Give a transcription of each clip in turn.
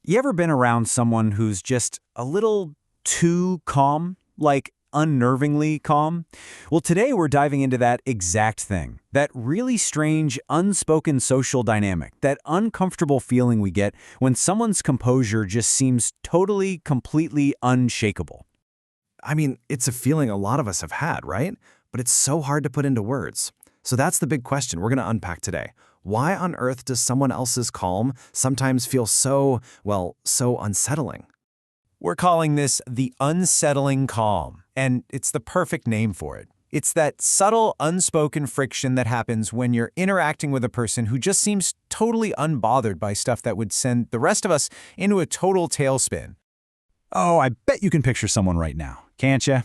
You ever been around someone who's just a little too calm, like unnervingly calm? Well, today we're diving into that exact thing, that really strange, unspoken social dynamic, that uncomfortable feeling we get when someone's composure just seems totally, completely unshakable. I mean, it's a feeling a lot of us have had, right? But it's so hard to put into words. So that's the big question we're going to unpack today. Why on earth does someone else's calm sometimes feel so unsettling? We're calling this the unsettling calm, and it's the perfect name for it. It's that subtle, unspoken friction that happens when you're interacting with a person who just seems totally unbothered by stuff that would send the rest of us into a total tailspin. Oh, I bet you can picture someone right now, can't you?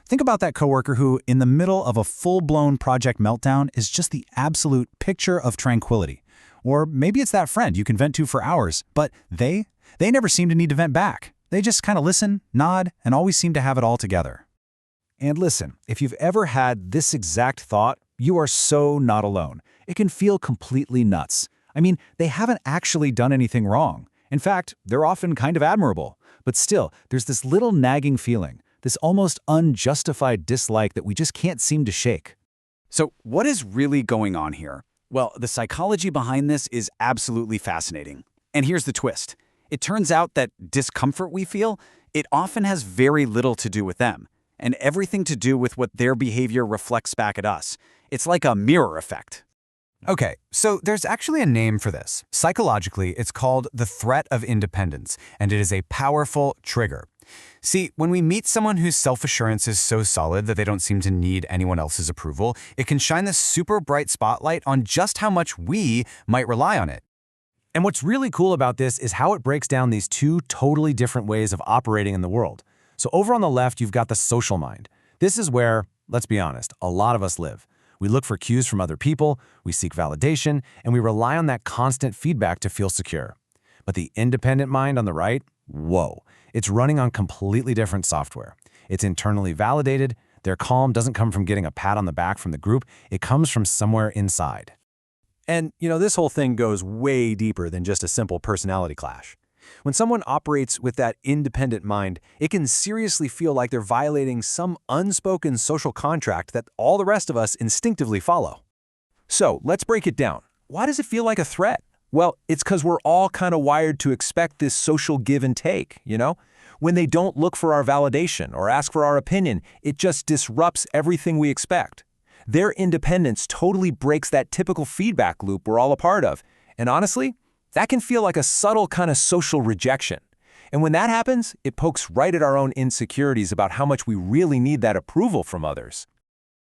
Think about that coworker who, in the middle of a full-blown project meltdown, is just the absolute picture of tranquility. Or maybe it's that friend you can vent to for hours, but they never seem to need to vent back. They just kind of listen, nod, and always seem to have it all together. And listen, if you've ever had this exact thought, you are so not alone. It can feel completely nuts. I mean, they haven't actually done anything wrong. In fact, they're often kind of admirable. But still, there's this little nagging feeling, this almost unjustified dislike that we just can't seem to shake. So what is really going on here? Well, the psychology behind this is absolutely fascinating. And here's the twist. It turns out that discomfort we feel, it often has very little to do with them, and everything to do with what their behavior reflects back at us. It's like a mirror effect. Okay, so there's actually a name for this. Psychologically, it's called the threat of independence, and it is a powerful trigger. See, when we meet someone whose self-assurance is so solid that they don't seem to need anyone else's approval, it can shine this super bright spotlight on just how much we might rely on it. And what's really cool about this is how it breaks down these two totally different ways of operating in the world. So over on the left, you've got the social mind. This is where, let's be honest, a lot of us live. We look for cues from other people, we seek validation, and we rely on that constant feedback to feel secure. But the independent mind on the right, whoa, it's running on completely different software. It's internally validated. Their calm doesn't come from getting a pat on the back from the group. It comes from somewhere inside. And, this whole thing goes way deeper than just a simple personality clash. When someone operates with that independent mind, it can seriously feel like they're violating some unspoken social contract that all the rest of us instinctively follow. So let's break it down. Why does it feel like a threat? Well, it's because we're all kind of wired to expect this social give and take, When they don't look for our validation or ask for our opinion, it just disrupts everything we expect. Their independence totally breaks that typical feedback loop we're all a part of. And honestly, that can feel like a subtle kind of social rejection. And when that happens, it pokes right at our own insecurities about how much we really need that approval from others.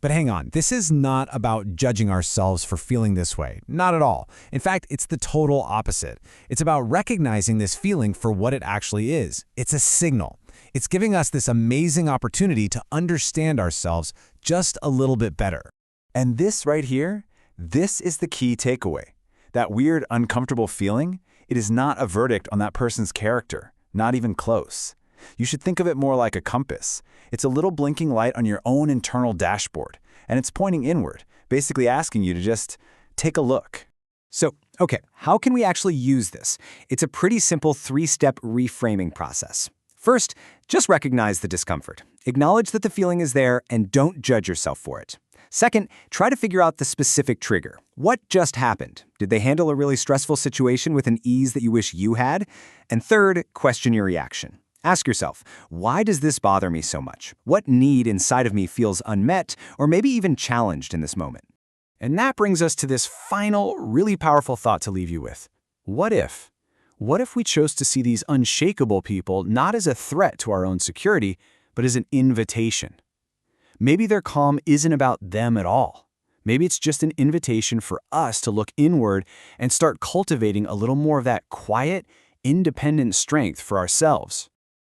But hang on, this is not about judging ourselves for feeling this way. Not at all. In fact, it's the total opposite. It's about recognizing this feeling for what it actually is. It's a signal. It's giving us this amazing opportunity to understand ourselves just a little bit better. And this right here, this is the key takeaway. That weird, uncomfortable feeling, it is not a verdict on that person's character, not even close. You should think of it more like a compass. It's a little blinking light on your own internal dashboard, and it's pointing inward, basically asking you to just take a look. So, okay, how can we actually use this? It's a pretty simple three-step reframing process. First, just recognize the discomfort. Acknowledge that the feeling is there and don't judge yourself for it. Second, try to figure out the specific trigger. What just happened? Did they handle a really stressful situation with an ease that you wish you had? And third, question your reaction. Ask yourself, why does this bother me so much? What need inside of me feels unmet or maybe even challenged in this moment? And that brings us to this final, really powerful thought to leave you with. What if? What if we chose to see these unshakable people not as a threat to our own security, but as an invitation? Maybe their calm isn't about them at all. Maybe it's just an invitation for us to look inward and start cultivating a little more of that quiet, independent strength for ourselves.